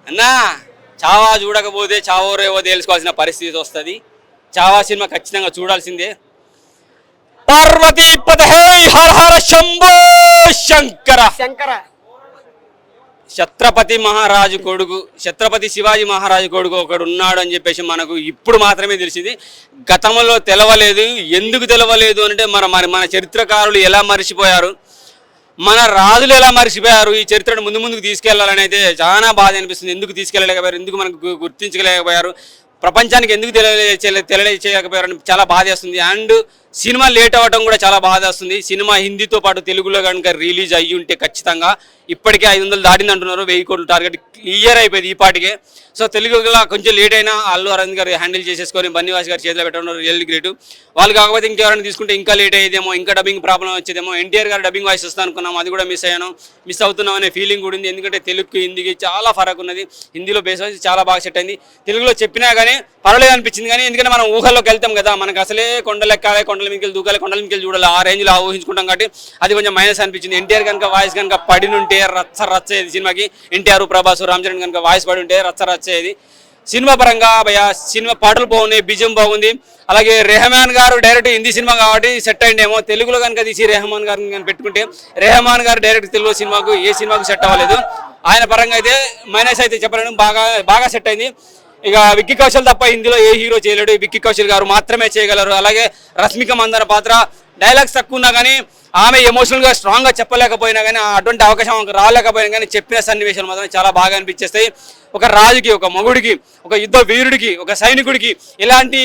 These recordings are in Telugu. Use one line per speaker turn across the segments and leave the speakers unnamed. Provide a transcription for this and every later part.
అన్నా చావా చూడకపోతే చావో రేవో తెలుసుకోవాల్సిన పరిస్థితి వస్తుంది. చావా సినిమా ఖచ్చితంగా చూడాల్సిందే. పార్వతీ పదహే హర హర శంభో శంకర శంకర. ఛత్రపతి మహారాజు కొడుకు, ఛత్రపతి శివాజీ మహారాజు కొడుకు ఒకడు ఉన్నాడు అని చెప్పేసి మనకు ఇప్పుడు మాత్రమే తెలిసింది. గతంలో తెలవలేదు. ఎందుకు తెలవలేదు అంటే మన చరిత్రకారులు ఎలా మర్చిపోయారు, మన రాజులు ఎలా మర్చిపోయారు. ఈ చరిత్రను ముందుకు తీసుకెళ్లాలని అయితే చాలా బాధ అనిపిస్తుంది. ఎందుకు తీసుకెళ్ళలేకపోయారు, ఎందుకు మనకు గుర్తించలేకపోయారు, ప్రపంచానికి ఎందుకు తెలియజేయలేకపోయారని చాలా బాధేస్తుంది. అండ్ సినిమా లేట్ అవ్వడం కూడా చాలా బాధ వస్తుంది. సినిమా హిందీతో పాటు తెలుగులో కనుక రిలీజ్ అయ్యి ఉంటే ఖచ్చితంగా ఇప్పటికే 500 దాటింది అంటున్నారు. 1000 కోట్ల టార్గెట్ క్లియర్ అయిపోయింది ఈ పాటికే. సో తెలుగులో కొంచెం లేట్ అయినా అల్లు అరవింద్ గారు హ్యాండిల్ చేసేసుకొని బన్నీవాస్ గారు చేతిలో పెట్టడం రియల్లీ గ్రేట్. వాళ్ళు కాకపోతే ఇంకెవరైనా తీసుకుంటే ఇంకా లేట్ అయ్యేదేమో, ఇంకా డబ్బింగ్ ప్రాబ్లం వచ్చేదేమో. ఎన్టీఆర్ గారు డబ్బింగ్ వాయిస్ వస్తా అనుకున్నాం, అది కూడా మిస్ అవుతున్నాం అనే ఫీలింగ్ కూడా ఉంది. ఎందుకంటే తెలుగుకి హిందీకి చాలా ఫరక్ ఉన్నది. హిందీలో బేస్ వచ్చి చాలా బాగా సెట్ అయింది. తెలుగులో చెప్పినా కానీ పర్వాలేదు అనిపించింది. కానీ ఎందుకంటే మనం ఊహల్లోకి వెళ్తాం కదా, మనకు అసలే కొండలు ఎక్కాలి, కొండల మీదకి దూకాలి, కొండల మీదకి చూడాలి, ఆ రేంజ్లో ఊహించుకుంటాం కాబట్టి అది కొంచెం మైనస్ అనిపించింది. ఎన్టీఆర్ కనుక వాయిస్ కనుక పడినుంటే రచ్చేది సినిమాకి. ఎన్టీఆర్, ప్రభాస్, రామ్ చరణ్ కనుక వాయిస్ పడి ఉంటే రచ్చేది. సినిమా పరంగా సినిమా పాటలు బాగున్నాయి, బీజం బాగుంది. అలాగే రెహమాన్ గారు డైరెక్ట్ హిందీ సినిమా కాబట్టి సెట్ అయిందేమో. తెలుగులో కనుక తీసి రెహమాన్ గారిని కనుక పెట్టుకుంటే రెహమాన్ గారు డైరెక్ట్ తెలుగు సినిమాకు ఏ సినిమాకు సెట్ అవ్వలేదు. ఆయన పరంగా అయితే మైనస్ అయితే చెప్పలేను, బాగా సెట్ అయింది. ఇక విక్కీ కౌశల్ తప్ప హిందీలో ఏ హీరో చేయలేడు, విక్కీ కౌశల్ గారు మాత్రమే చేయగలరు. అలాగే రష్మిక మందన పాత్ర డైలాగ్స్ తక్కువ ఉన్నా కానీ ఆమె ఎమోషనల్గా స్ట్రాంగ్గా చెప్పలేకపోయినా కానీ, అటువంటి అవకాశం రాలేకపోయినా కానీ చెప్పిన సన్నివేశాలు మాత్రం చాలా బాగా అనిపించేస్తాయి. ఒక రాజుకి, ఒక మగుడికి, ఒక యుద్ధ వీరుడికి, ఒక సైనికుడికి ఎలాంటి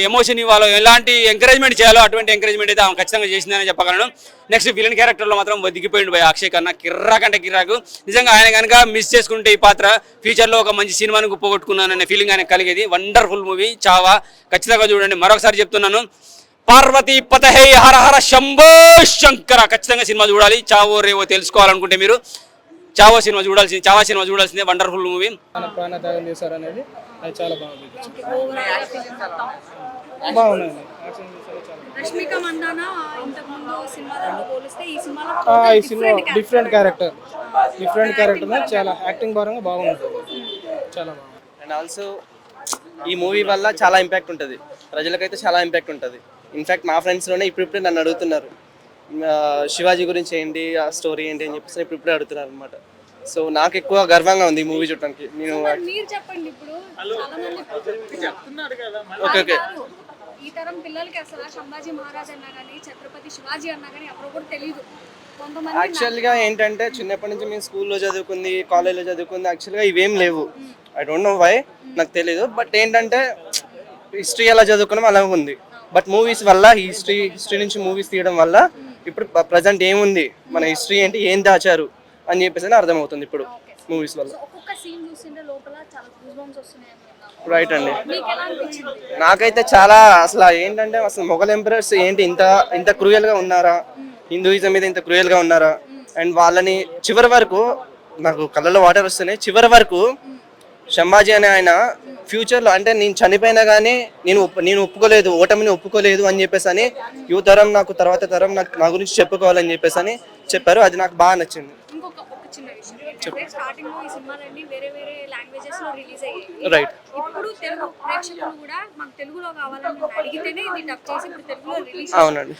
ఎమోషన్ ఇవ్వాలో, ఎలాంటి ఎంకరేజ్మెంట్ చేయాలో అటువంటి ఎంకరేజ్మెంట్ అయితే ఆమె ఖచ్చితంగా చేసిందని చెప్పగలను. నెక్స్ట్ విలన్ క్యారెక్టర్లో మాత్రం వదిగిపోయింది అక్షయ్ కన్నా. కిర్రాకంటే కిర్రాకు. నిజంగా ఆయన కనుక మిస్ చేసుకుంటే ఈ పాత్ర ఫ్యూచర్లో ఒక మంచి సినిమాను పోగొట్టుకున్నాననే ఫీలింగ్ ఆయనకు కలిగేది. వండర్ఫుల్ మూవీ చావా, ఖచ్చితంగా చూడండి. మరొకసారి చెప్తున్నాను, పార్వతీ పతహే హర హర శంభో శంకర. ఖచ్చితంగా సినిమా చూడాలి. చావో రేవో తెలుసుకోవాలనుకుంటే మీరు చావా సినిమా చూడాల్సిందే. Wonderful movie.
ప్రాణత్యాగం చేశారు అనేది అది చాలా బాగుంది. ఈ సినిమా డిఫరెంట్ క్యారెక్టర్ చాలా యాక్టింగ్ పరంగా బాగుంది, చాలా బాగుంది.
అండ్ ఆల్సో ఈ మూవీ వల్ల చాలా ఇంపాక్ట్ ఉంటుంది, ప్రజలకైతే చాలా ఇంపాక్ట్ ఉంటుంది. ఇన్ఫ్యాక్ట్ మా ఫ్రెండ్స్లోనే ఇప్పుడిప్పుడే నన్ను అడుగుతున్నారు శివాజీ గురించి ఏంటి, ఆ స్టోరీ ఏంటి అని చెప్పేసి ఇప్పుడిప్పుడే అడుగుతున్నారు అనమాట. సో నాకు ఎక్కువ గర్వంగా ఉంది ఈ మూవీ చూడటానికి. నేను ఓకే
ఈ తరం పిల్లలకి అసలు సంభాజీ మహారాజ్ అన్నా కానీ ఛత్రపతి శివాజీ అన్నా కానీ అప్పుడు కూడా తెలియదు.
యాక్చువల్గా ఏంటంటే చిన్నప్పటి నుంచి మేము స్కూల్లో చదువుకుంది, కాలేజ్లో చదువుకుంది, యాక్చువల్గా ఇవేం లేవు. ఐ డోంట్ నో వై, నాకు తెలీదు. బట్ ఏంటంటే హిస్టరీ ఎలా చదువుకున్నాం అలా ఉంది. బట్ మూవీస్ వల్ల హిస్టరీ నుంచి మూవీస్ తీయడం వల్ల ఇప్పుడు ప్రజెంట్ ఏముంది, మన హిస్టరీ ఏంటి, ఏం దాచారు అని చెప్పేసి అర్థమవుతుంది ఇప్పుడు మూవీస్ వల్ల. రైట్ అండి. నాకైతే చాలా అసలు ఏంటంటే అసలు మొఘల్ ఎంపరర్స్ ఏంటి ఇంత క్రూయల్గా ఉన్నారా, హిందూయిజం మీద ఇంత క్రూయల్గా ఉన్నారా. అండ్ వాళ్ళని చివరి వరకు నాకు కళ్ళలో వాటర్ వస్తున్నాయి. చివరి వరకు సంభాజీ అనే ఆయన ఫ్యూచర్లో అంటే నేను చనిపోయినా కానీ నేను ఒప్పుకోలేదు, ఓటమిని ఒప్పుకోలేదు అని చెప్పేసి అని యువతరం నాకు తర్వాత తరం నాకు నా గురించి చెప్పుకోవాలని చెప్పేసి అని చెప్పారు. అది నాకు బాగా నచ్చింది. రైట్. అవునండి.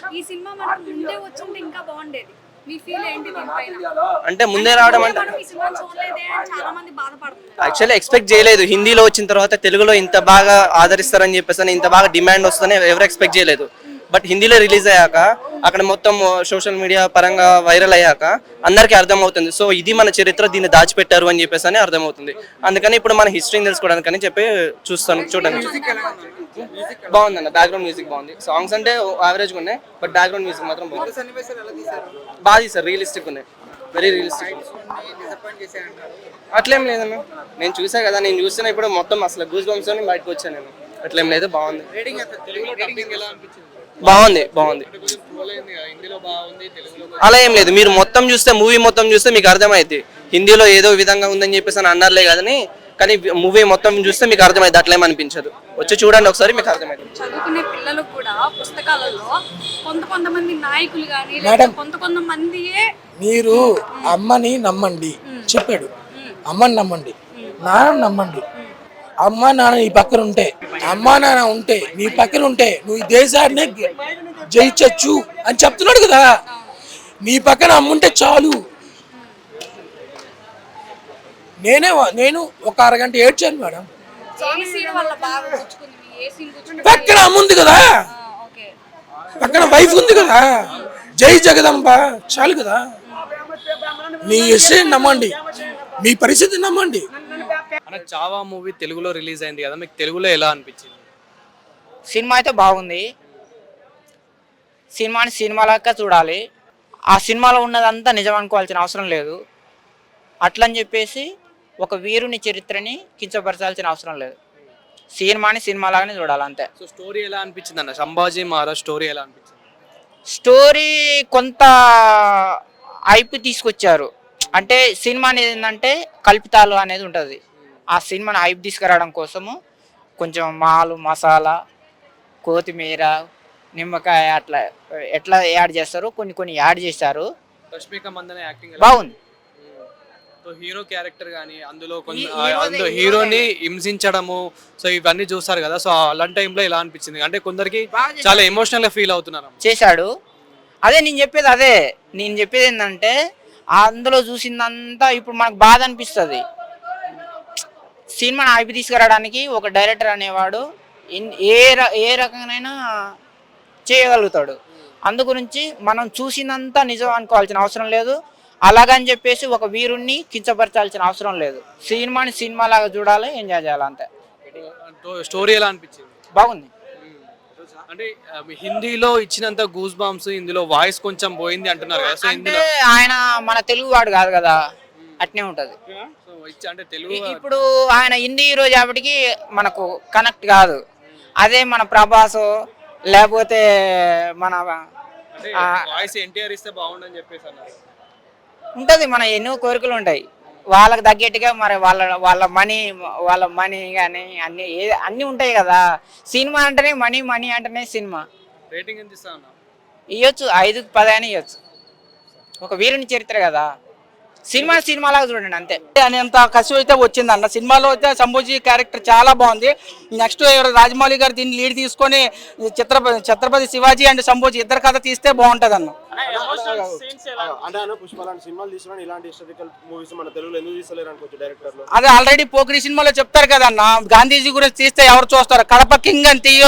అంటే ముందే రావడం అంటే యాక్చువల్లీ ఎక్స్పెక్ట్ చేయలేదు. హిందీలో వచ్చిన తర్వాత తెలుగులో ఇంత బాగా ఆదరిస్తారని చెప్పేసి ఇంత బాగా డిమాండ్ వస్తుందని ఎవరు ఎక్స్పెక్ట్ చేయలేదు. బట్ హిందీలో రిలీజ్ అయ్యాక అక్కడ మొత్తం సోషల్ మీడియా పరంగా వైరల్ అయ్యాక అందరికీ అర్థమవుతుంది. సో ఇది మన చరిత్ర, దీన్ని దాచిపెట్టారు అని చెప్పేసి అని అర్థమవుతుంది. అందుకని ఇప్పుడు మన హిస్టరీని తెలుసుకోవడానికి అని చెప్పి చూడడానికి బాగుందన్న. బ్యాక్గ్రౌండ్ మ్యూజిక్ బాగుంది. సాంగ్స్ అంటే యావరేజ్గా ఉన్నాయి, బట్ బ్యాక్గ్రౌండ్ మ్యూజిక్ మాత్రం బాగుంది. బాగా తీసారు, రియలిస్టిక్ ఉన్నాయి, వెరీ రియలిస్టిక్. అట్లేం లేదన్న, నేను చూసా కదా, నేను చూస్తున్నా ఇప్పుడు మొత్తం అసలు గూస్ బంప్స్ అని బయటకు వచ్చాను నేను. అట్లేం లేదు, బాగుంది. బాగుంది. అలా ఏం లేదు, మీరు మొత్తం చూస్తే మూవీ మొత్తం చూస్తే మీకు అర్థమైంది. హిందీలో ఏదో విధంగా ఉందని చెప్పేసి అని అన్నారులే కానీ మూవీ మొత్తం చూస్తే మీకు అర్థమైంది, అట్లేం అనిపించదు. వచ్చి చూడండి ఒకసారి, మీకు అర్థమైంది.
చదువుకునే పిల్లలు కూడా పుస్తకాలలో కొంతమంది నాయకులు కానీ
మేడం.
కొంతమందియే
మీరు అమ్మని నమ్మండి చెప్పాడు. అమ్మని నమ్మండి, నాన్న నమ్మండి. అమ్మ నాన్న నీ పక్కన ఉంటే, అమ్మ నాన్న ఉంటే నీ పక్కన ఉంటే నువ్వు ఈ దేశాన్ని జయించచ్చు అని చెప్తున్నాడు కదా. నీ పక్కన అమ్ముంటే చాలు. నేను ఒక అరగంట ఏడ్చాను మేడం.
ఏ సీన్ వల్ల బాగా గుచ్చుకుంది? ఏ సీన్ గుచ్చుకుంది?
పక్కన అమ్మ ఉంది కదా,
ఓకే.
పక్కన వైఫ్ ఉంది కదా. జై జగదంబ చాలు కదా. మీ విషయం నమ్మండి, మీ పరిస్థితి నమ్మండి.
అన్న చావా మూవీ తెలుగులో రిలీజ్ అయింది కదా, మీకు తెలుగులో ఎలా అనిపించింది?
సినిమా అయితే బాగుంది. సినిమాని సినిమాలాగా చూడాలి. ఆ సినిమాలో ఉన్నదంతా నిజం అనుకోవాల్సిన అవసరం లేదు. అట్లని చెప్పేసి ఒక వీరుని చరిత్రని కించపరచాల్సిన అవసరం లేదు. సినిమాని సినిమాలాగానే చూడాలి అంతే.
సో స్టోరీ ఎలా అనిపించింది అన్న? సంభాజీ మహారాజ్ స్టోరీ ఎలా అనిపించింది?
స్టోరీ కొంత హైప్ తీసుకొచ్చారు. అంటే సినిమా అనేది ఏంటంటే కల్పితాలు అనేది ఉంటుంది. ఆ సినిమాని హైప్ తీసుకురావడం కోసము కొంచెం మాలు మసాలా కొత్తిమీర నిమ్మకాయ అట్లా ఎట్లా యాడ్ చేస్తారు, కొన్ని యాడ్ చేశారు.
రష్మిక మందన యాక్టింగ్
బాగుంది.
సో హీరో క్యారెక్టర్ కానీ అందులో
హీరోదే
హీరోని హింసించడము, సో ఇవన్నీ చూస్తారు కదా. సో అలాంటి టైంలో ఎలా అనిపించింది? అంటే కొందరికి
బాగా చేశారు.
చాలా ఎమోషనల్ గా ఫీల్ అవుతున్నారు.
చేశాడు. నేను చెప్పేది ఏంటంటే అందులో చూసిందంతా ఇప్పుడు మనకు బాధ అనిపిస్తుంది. సినిమాని హైప్ తీసుకురావడానికి ఒక డైరెక్టర్ అనేవాడు ఏ రకంగానైనా చేయగలుగుతాడు. అందు గురించి మనం చూసినంత నిజం అనుకోవాల్సిన అవసరం లేదు. అలాగని చెప్పేసి ఒక వీరుణ్ణి కించపరచాల్సిన అవసరం లేదు. సినిమాని సినిమాలాగా చూడాలి, ఎంజాయ్ చేయాలి అంతే.
స్టోరీ ఎలా అనిపించింది?
బాగుంది.
అంటే హిందీలో ఇచ్చినంత గూస్ బాంబ్స్ ఇందులో వాయిస్ కొంచెం పోయింది అంటున్నారు కదా. సో
అంటే ఆయన మన తెలుగు వాడు కాదు కదా, అట్నే ఉంటది.
అంటే తెలుగు
ఇప్పుడు ఆయన హిందీ హీరో కాబట్టి మనకు కనెక్ట్ కాదు. అదే మన ప్రభాస్ లేకపోతే మన
వాయిస్ ఎన్టీఆర్ ఇస్తే బాగుండని చెప్పేసి అన్నారు.
ఉంటది, మన ఎన్నో కోరికలు ఉంటాయి. వాళ్ళకి తగ్గట్టుగా మరి వాళ్ళ మనీ కానీ అన్నీ ఉంటాయి కదా. సినిమా అంటేనే మనీ అంటేనే సినిమా.
రేటింగ్ ఎంత ఇస్తా అన్నా?
ఇవ్వచ్చు, 5కి 10 అని ఇవ్వచ్చు. ఒక వీరుని చరిత్ర కదా. సినిమాలాగా చూడండి అంతే.
అనేంత కసి అయితే వచ్చిందన్న. సినిమాలో అయితే సంభూజీ క్యారెక్టర్ చాలా బాగుంది. నెక్స్ట్ రాజమౌళి గారు దీన్ని లీడ్ తీసుకొని ఛత్రపతి శివాజీ అండ్ సంభూజీ ఇద్దరు కథ తీస్తే బాగుంటది అన్న. అదే ఆల్రెడీ పోకిరి సినిమాలో చెప్తారు కదన్న, గాంధీజీ గురించి తీస్తే ఎవరు చూస్తారు? కడప కింగ్ అని తీయ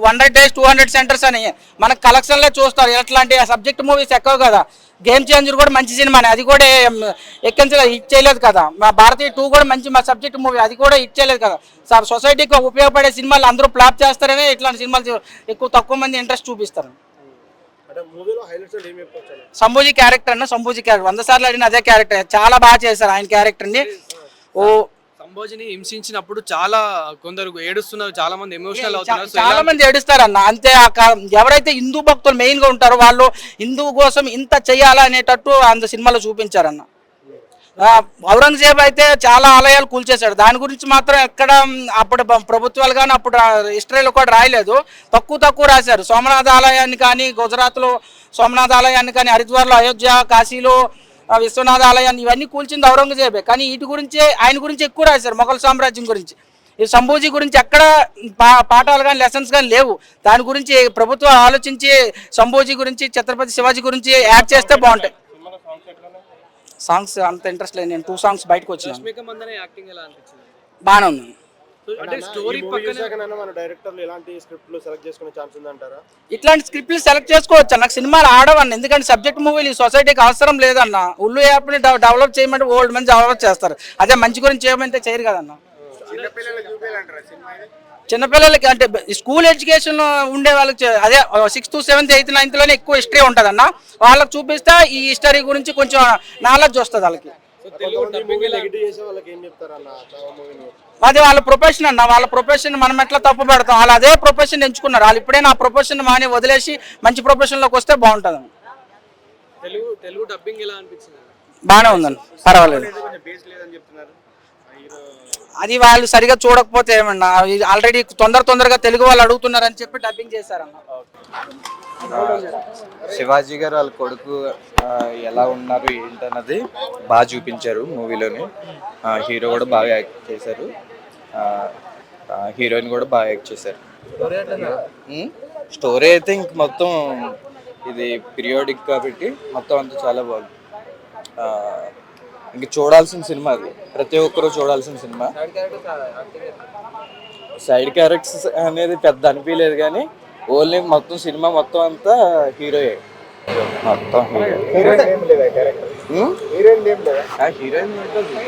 100 days 200 centers అని మనకు కలెక్షన్లే చూస్తారు. ఎట్లాంటి సబ్జెక్ట్ మూవీస్ ఎక్కువ కదా. గేమ్ చేంజర్ కూడా మంచి సినిమానే, అది కూడా ఎక్కించలేదు, హిట్ చేయలేదు కదా. మా భారతీయ 2 కూడా మంచి మా సబ్జెక్ట్ మూవీ, అది కూడా హిట్ చేయలేదు కదా. సార్ సొసైటీకి ఉపయోగపడే సినిమాలు అందరూ ఫ్లాప్ చేస్తారనే ఇట్లాంటి సినిమాలు తక్కువ మంది ఇంట్రెస్ట్ చూపిస్తారు. సంభూజీ క్యారెక్టర్ 100 సార్లు అడిగిన అదే క్యారెక్టర్. చాలా బాగా చేశారు ఆయన క్యారెక్టర్ని.
సంభాజీని హింసించినప్పుడు చాలా కొందరు ఏడుస్తున్నారు, చాలా మంది ఎమోషనల్ అవుతున్నారు.
చాలా మంది ఏడుస్తారన్న. అంతే ఎవరైతే హిందూ భక్తులు మెయిన్ గా ఉంటారో వాళ్ళు హిందువు కోసం ఇంత చెయ్యాలా అనేటట్టు అంత సినిమాలో చూపించారన్న. ఔరంగజేబ్ అయితే చాలా ఆలయాలు కూల్చేశాడు. దాని గురించి మాత్రం ఎక్కడ అప్పుడు ప్రభుత్వాలు కానీ అప్పుడు హిస్టరీలో కూడా రాయలేదు, తక్కువ రాశారు. సోమనాథ ఆలయాన్ని కానీ, గుజరాత్లో సోమనాథ ఆలయాన్ని కానీ, హరిద్వార్లో అయోధ్య, కాశీలో విశ్వనాథ ఆలయాన్ని ఇవన్నీ కూల్చింది ఔరంగజేబే. కానీ వీటి గురించి ఆయన గురించి ఎక్కువ రాశారు, మొఘల్ సామ్రాజ్యం గురించి. ఈ సంభూజీ గురించి ఎక్కడ పాఠాలు కానీ లెసన్స్ కానీ లేవు. దాని గురించి ప్రభుత్వం ఆలోచించి సంభూజీ గురించి, ఛత్రపతి శివాజీ గురించి యాడ్ చేస్తే బాగుంటాయి. సాంగ్స్ అంత ఇంట్రెస్ట్ లేదు. నేను 2 songs బయటకు వచ్చినాను.
రష్మిక మందన యాక్టింగ్ ఎలా అనిపించింది?
బాగానే ఉంది.
అంటే స్టోరీ పక్కన
ఇట్లాంటి స్క్రిప్ట్లు సెలెక్ట్ చేసుకోవచ్చు. నాకు సినిమాలు ఆడవన్న, ఎందుకంటే సబ్జెక్ట్ మూవీలు ఈ సొసైటీకి అవసరం లేదన్న. ఉల్లు యాప్ని డెవలప్ చేయమంటే ఓల్డ్ మంది డెవలప్ చేస్తారు, అదే మంచి గురించి చేయమంటే చేయరు కదన్న. చిన్నపిల్లలకి అంటే స్కూల్ ఎడ్యుకేషన్ ఉండే వాళ్ళకి అదే 6th 7th 8th 9th లోనే ఎక్కువ హిస్టరీ ఉంటుంది అన్న. వాళ్ళకి చూపిస్తే ఈ హిస్టరీ గురించి కొంచెం నాలెడ్జ్ వస్తుంది వాళ్ళకి. అది వాళ్ళ ప్రొఫెషన్ అన్న. వాళ్ళ ప్రొఫెషన్ మనం ఎట్లా తప్పు పెడతాం? వాళ్ళు అదే ప్రొఫెషన్ ఎంచుకున్నారు. వాళ్ళు ఇప్పుడైనా ఆ ప్రొఫెషన్ మాని వదిలేసి మంచి ప్రొఫెషన్లోకి వస్తే బాగుంటుంది.
తెలుగు డబ్బింగ్ ఎలా అనిపించింది?
బాగానే ఉందండి, పర్వాలేదు. అది వాళ్ళు సరిగా చూడకపోతే ఏమన్నా, ఆల్రెడీ తొందరగా తెలుగు వాళ్ళు అడుగుతున్నారని చెప్పి డబ్బింగ్ చేశారన్న.
శివాజీ గారు వాళ్ళ కొడుకు ఎలా ఉన్నారు ఏంటన్నది బాగా చూపించారు మూవీలోని. హీరో కూడా బాగా యాక్ట్ చేశారు, హీరోయిన్ కూడా బాగా యాక్ట్ చేశారు. స్టోరీ అయితే ఇంక మొత్తం ఇది పీరియాడిక్ కాబట్టి మొత్తం అంతా చాలా బాగుంది. ఇంక చూడాల్సిన సినిమా అది, ప్రతి ఒక్కరూ చూడాల్సిన సినిమా. సైడ్ క్యారెక్టర్స్ అనేది పెద్ద అనిపించలేదు కానీ ఓన్లీ మొత్తం సినిమా మొత్తం అంతా హీరోయే. మొత్తం హీరోయిన్ ఉంటుంది.